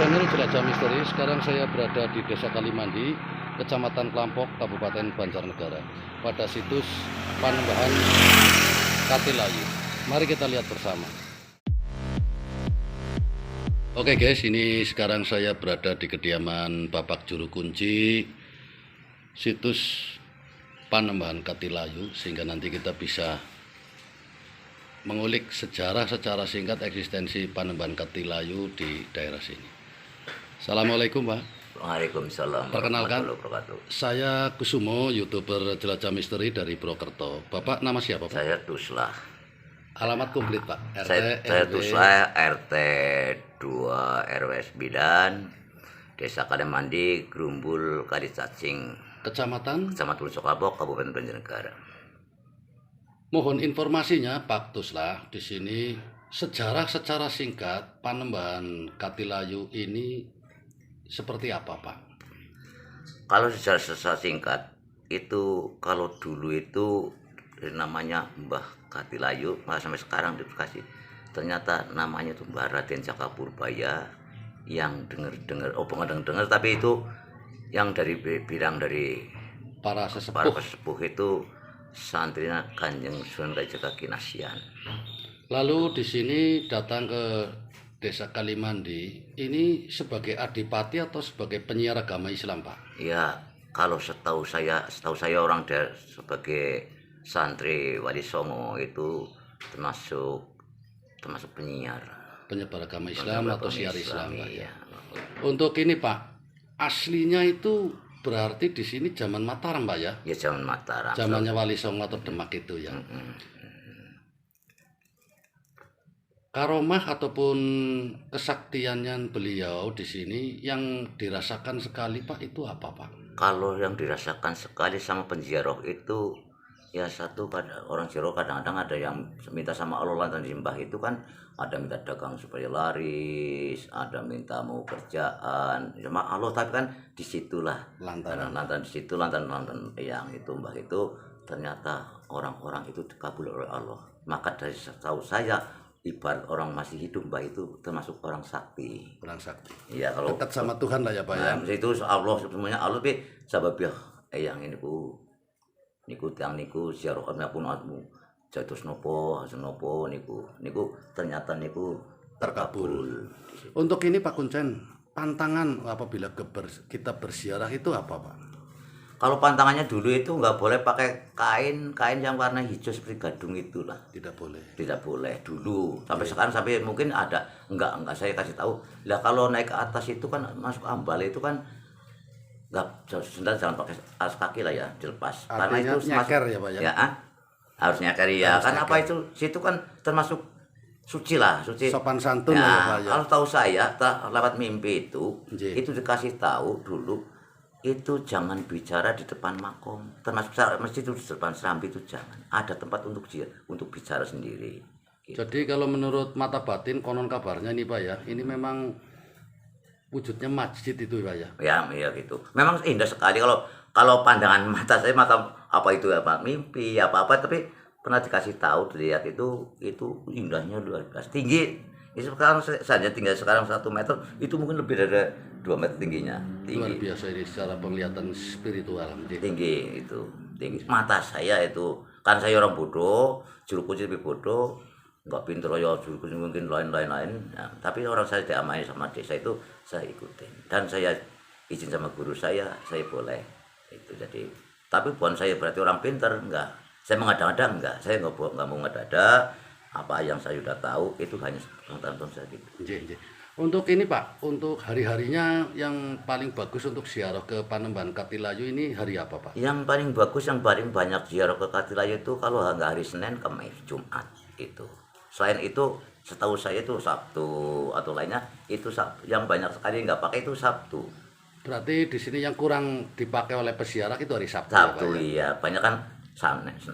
channel Jelajah Misteri. Sekarang saya berada di Desa Kalimandi, Kecamatan Klampok, Kabupaten Banjarnegara, pada situs Panembahan Katilayu. Mari kita lihat bersama. Oke guys, ini sekarang saya berada di kediaman Bapak Juru Kunci situs Panembahan Katilayu, sehingga nanti kita bisa mengulik sejarah secara singkat eksistensi Panembahan Katilayu di daerah sini. Assalamualaikum Pak. Waalaikumsalam. Perkenalkan, warahmatullahi wabarakatuh. saya Kusumo, YouTuber Jelajah Misteri dari Purwokerto. Bapak nama siapa Pak? Saya Tuslah. Alamat komplit Pak? Saya Tuslah, RT 2 RW 9, Desa Kalimandi, Grumbul, Kalisacing, Kecamatan? Kecamatan Sokabok, Kabupaten Banjarnegara. Mohon informasinya Pak Tuslah, di sini sejarah secara singkat Panembahan Katilayu ini seperti apa Pak? Kalau secara singkat itu, kalau dulu itu namanya Mbah Katilayu, malah sampai sekarang dikasih. Ternyata namanya itu Mbah Raden Jaka Purbaya, yang dengar, bukan dengar, tapi itu yang dari bilang dari Para para sesepuh. pesepuh itu santrinya Kanjeng Sunan Kalijaga Kinasian. Lalu di sini datang ke Desa Kalimandi ini sebagai adipati atau sebagai penyiar agama Islam Pak? Ya, kalau setahu saya orang dari sebagai santri Wali Songo itu termasuk penyiar. Penyebar agama Islam atau siar Islam Pak ya. Ya. Untuk ini Pak, aslinya itu berarti di sini zaman Mataram Pak ya? Ya zaman Mataram. Zamannya Wali Songo atau Demak itu ya. Karomah ataupun kesaktiannya beliau di sini yang dirasakan sekali Pak itu apa Pak? Kalau yang dirasakan sekali sama penziarah itu, ya satu, orang ziarah kadang-kadang ada yang minta sama Allah lantaran disembah itu kan, ada minta dagang supaya laris, ada minta mau kerjaan sama Allah, tapi kan disitulah lantaran yang itu mbah itu ternyata orang-orang itu dikabul oleh Allah. Maka dari setahu saya, ibarat orang masih hidup mbah itu termasuk orang sakti. Orang sakti. Iya, kalau Dekat sama Tuhan lah ya Pak ya. nah, itu Allah semuanya Allah, tapi sababnya yang ini ku niku tiang niku ziarah pun asmu jatuh nopo niku ternyata niku terkabul. Untuk ini Pak Kuncen, pantangan apabila kita berziarah itu apa Pak? Kalau pantangannya dulu itu nggak boleh pakai kain yang warna hijau seperti gadung itulah. Tidak boleh. Tidak boleh dulu. Sampai sekarang, sampai mungkin ada enggak saya kasih tahu. Lah kalau naik ke atas itu kan masuk ambal itu kan nggak, sebentar jangan pakai alas kaki lah ya, dilepas. Karena Artinya itu nyeker ya Pak ya? Harus nyeker ya. Harus Kan nyeker. apa itu? Situ kan termasuk suci lah, suci. Sopan santun lah ya Pak ya. Kalau tahu saya lewat mimpi Nggih. itu dikasih tahu dulu, itu jangan bicara di depan makom, termasuk masjid itu di depan serambi itu jangan. Ada tempat untuk bicara sendiri. Gitu. Jadi kalau menurut mata batin konon kabarnya nih Pak ya, ini memang wujudnya masjid itu Pak ya. Ya gitu. Memang indah sekali kalau pandangan mata saya, mata apa itu apa mimpi apa tapi pernah dikasih tahu, dilihat itu indahnya luar biasa tinggi. Ini sekarang saja tinggal sekarang 1 meter, itu mungkin lebih dari 2 meter tingginya. Luar Tinggi. biasa ini secara penglihatan spiritual. Tinggi itu. Tinggi. Mata saya itu, kan saya orang bodoh, juru kunci lebih bodoh, nggak pinter ya juru kunci mungkin lain. Nah, tapi orang saya diamani sama desa itu saya ikutin. Dan saya izin sama guru saya boleh. Itu jadi, tapi bukan saya berarti orang pinter, enggak. Saya mengada-ngada enggak. Saya nggak mau ngada-ngada. Apa yang saya sudah tahu itu hanya pengetahuan saya gitu. Nggih. Untuk ini Pak, untuk hari-harinya yang paling bagus untuk ziarah ke Panembahan Katilayu ini hari apa Pak? Yang paling bagus, yang paling banyak ziarah ke Katilayu itu kalau nggak hari Senin, Kamis, Jumat itu. Selain itu, setahu saya itu Sabtu atau lainnya itu yang banyak sekali nggak pakai itu Sabtu. Berarti di sini yang kurang dipakai oleh peziarah itu hari Sabtu. Sabtu ya, Pak, ya? iya, banyak kan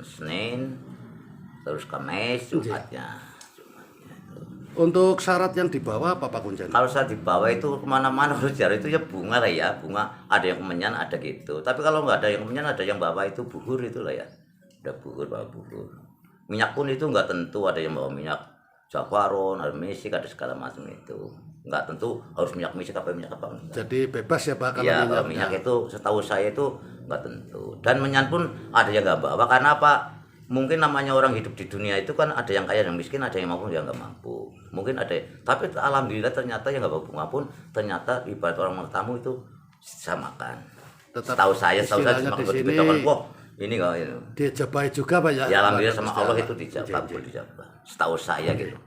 Senin, terus Kamis, Jumatnya. Untuk syarat yang dibawa apa Pak Kuncen? Kalau saya dibawa itu kemana-mana kalau ziarah itu ya bunga lah ya, bunga ada yang kemenyan ada gitu. Tapi kalau nggak ada yang kemenyan, ada yang bawa itu buhur itulah ya, ada buhur, bawa buhur. Minyak pun itu nggak tentu, ada yang bawa minyak Japaron, ada misik, ada segala macam itu. Enggak tentu harus minyak misik apa minyak apa. Jadi bebas ya Pak kalau Ya, minyak. kalau minyak itu setahu saya itu enggak tentu. Dan menyan pun ada yang enggak bawa karena apa? Mungkin namanya orang hidup di dunia itu kan ada yang kaya, yang miskin, ada yang mampu, yang enggak mampu. Mungkin ada, tapi alhamdulillah ternyata yang enggak bawa bunga pun ternyata ibarat orang tamu itu samakan. Tetap Setahu saya istilahnya cuma di kalau sini diberitakan, wah ini enggak ini. dijabai juga Pak ya. Ya alhamdulillah Pada sama Gusti Allah itu dijawab, Iya. dijawab. Setahu saya gitu.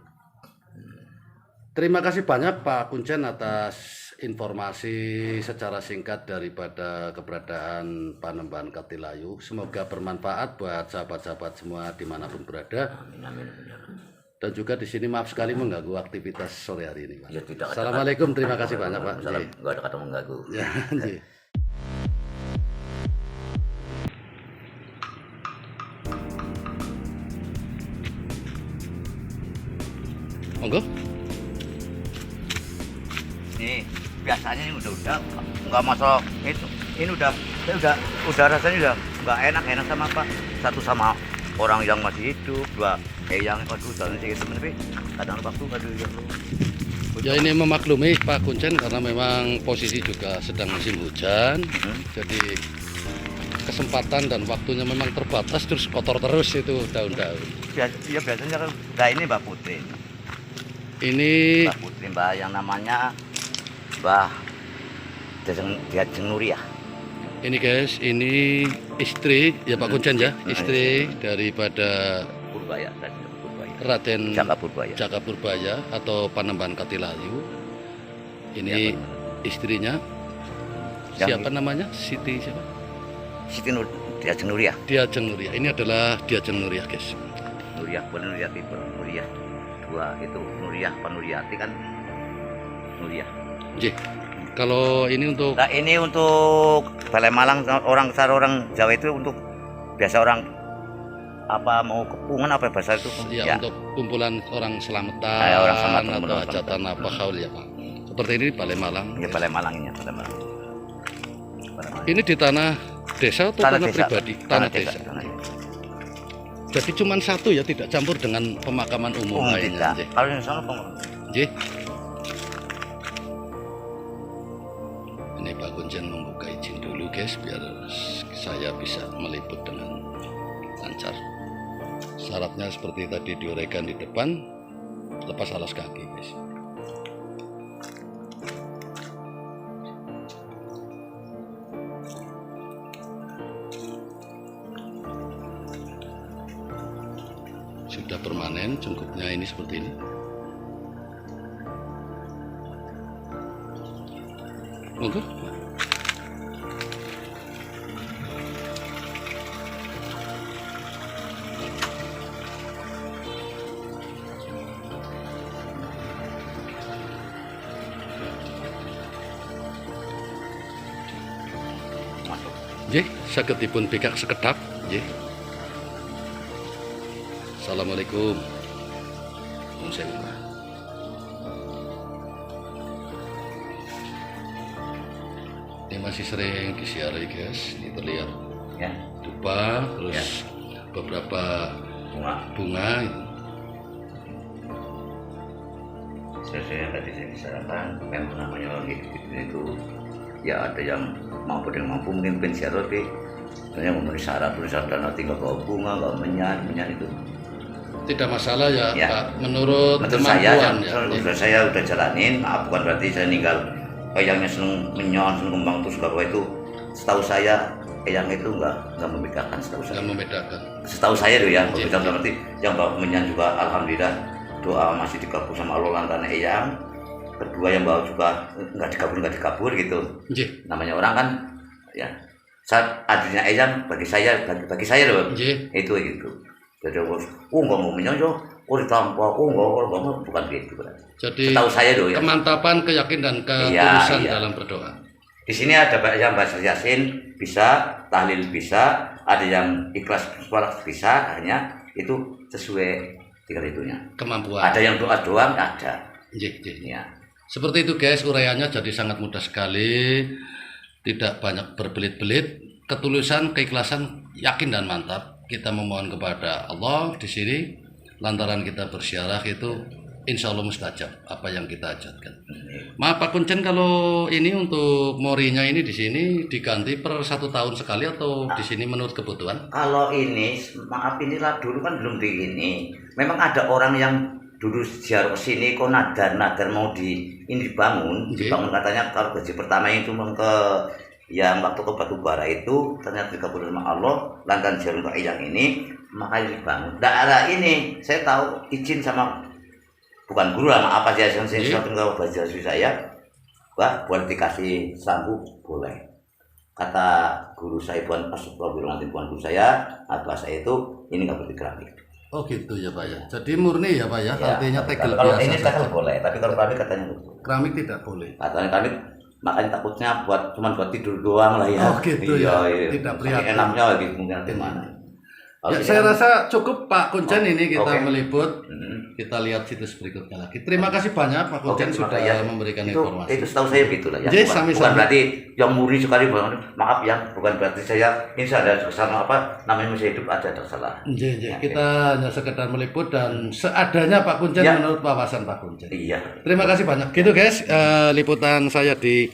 Terima kasih banyak Pak Kuncen atas informasi secara singkat daripada keberadaan Panembahan Katilayu. Semoga bermanfaat buat sahabat-sahabat semua dimanapun berada. Amin amin. Amin. Dan juga di sini maaf sekali mengganggu aktivitas sore hari ini Pak. Ya, tidak ada Assalamualaikum, terima kasih banyak Pak. Salam, enggak ada kata mengganggu. Ya, iya. Monggo. Ini biasanya ini udah nggak masuk itu. Ini udah rasanya udah nggak enak sama apa? Satu sama orang yang masih hidup, dua yang waduh jalan sih gitu tapi kadang waktu aduh ya. Ya ini memaklumi Pak Kuncen karena memang posisi juga sedang musim hujan. Jadi kesempatan dan waktunya memang terbatas, terus kotor terus itu daun-daun. Ya biasanya kan nah ini Mbak Putri. Ini Mbak Putri Mbak yang namanya Mbah Diajeng Nuriyah. ini guys, ini istri ya Pak Kuncen ya, istri daripada Purbaya. Raden Jaka Purbaya. Jaka Purbaya atau Panembahan Katilayu. Ini istrinya. Siapa namanya? Siti siapa? Siti Diajeng Nuriyah. Diajeng Nuriyah. Ini adalah Diajeng Nuriyah guys. Nuriyah bukan Nuriyati, Nuriyah dua itu Nuriyah apa Nuriyati kan Nuriyah. J. Kalau ini untuk Nah ini untuk Balai Malang orang Jawa itu untuk biasa orang apa mau kepungan apa bahasa itu ya, untuk kumpulan orang selamatan Ya, orang selamatan, atau orang hajatan apa haul ya Pak. Seperti ini Balai Malang. Ya Balai Malang ini Balai Malang. Ini di tanah desa atau tanah desa. pribadi? Tanah desa. Tanah desa. Jadi cuma satu ya, tidak campur dengan pemakaman umum lainnya. Tidak. Kalau yang sana J. Ini Pak Kuncen membuka izin dulu guys biar saya bisa meliput dengan lancar. Syaratnya seperti tadi diuraikan di depan, lepas alas kaki guys. Sudah permanen cungkupnya ini seperti ini. Monggo. Nggih, saged dipun bikak sekedap, nggih. Assalamualaikum. Wong sewu. Ini masih sering disiarai guys, ini terlihat ya dupa, terus beberapa bunga itu. Saya tadi saya disarankan memang namanya orang hidup itu ya ada yang mampu dan mampu mungkin pensiaran tapi sebenarnya memenuhi syarat dan nanti nggak bawa bunga nggak menyan itu Tidak masalah ya, Ya. Pak, menurut saya kemampuan ya. saya udah jalanin maaf bukan berarti saya ninggal eyangnya seneng menyon seneng kembang terus bahwa itu setahu saya eyang itu nggak membedakan Yang membedakan. setahu saya tuh ya Iya. berbeda berarti yang bawa menyan juga alhamdulillah doa masih dikabul sama Allah lantaran eyang kedua yang bawa juga nggak dikabur gitu Nggih. namanya orang kan ya saat adanya eyang bagi saya loh Nggih. itu gitu jadi nggak mau menyonjol ditambah nggak bukan gitu berarti Jadi setahu saya loh ya kemantapan, keyakinan dan ketulusan Iya. dalam berdoa. di sini ada yang baca yasin bisa tahlil bisa ada yang ikhlas sholat bisa hanya itu sesuai dengan itunya Kemampuan. ada yang doa doang ada Nggih, nggih. ya Seperti itu guys, uraiannya jadi sangat mudah sekali. Tidak banyak berbelit-belit, ketulusan, keikhlasan, yakin dan mantap. Kita memohon kepada Allah di sini lantaran kita bersyarah itu insya Allah mustajab apa yang kita hajatkan. Maaf Pak Kuncen, kalau ini untuk morinya ini di sini diganti per 1 tahun sekali atau di sini menurut kebutuhan? Kalau ini, maaf inilah dulu kan belum begini. Memang ada orang yang dulu ziarah ke sini kok nadar mau ini dibangun katanya kalau gaji pertama itu ke yang waktu ke Batu Bara itu ternyata dikabulkan sama Allah lantaran ziarah ke yang ini makanya dibangun. Daerah ini saya tahu izin sama bukan guru sama apa sih yang saya baca saya, wah boleh dikasih sambu boleh. Kata guru saya bukan guru saya, atau saya itu ini nggak boleh keramik. Oh gitu ya Pak ya. Jadi murni ya Pak ya. Ya, artinya tegel kalau biasa ini saja. tegel boleh, tapi kalau keramik katanya betul. Keramik tidak boleh. Katanya keramik makanya takutnya cuma buat tidur doang lah ya. Oh gitu ya. Iya. Tidak prihatin. Enaknya lagi mungkin gimana. Ya, saya rasa cukup Pak Kuncen ini kita Oke. meliput. Kita lihat situs berikutnya lagi. Terima kasih banyak Pak Kuncen Oke, sudah ya. memberikan itu informasi. setahu saya gitu lah ya. Jadi, Bukan sami-sami. berarti yang muri sekali maaf ya, bukan berarti saya ini ada kesalahan apa namanya masih hidup ada kesalahan. Ya, kita hanya sekedar meliput dan seadanya Pak Kuncen Ya. menurut wawasan Pak Kuncen. Iya. Terima kasih banyak. Gitu guys, liputan saya di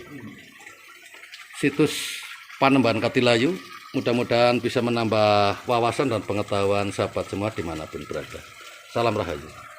situs Panembahan Katilayu. Mudah-mudahan bisa menambah wawasan dan pengetahuan sahabat semua dimanapun berada. Salam Rahayu.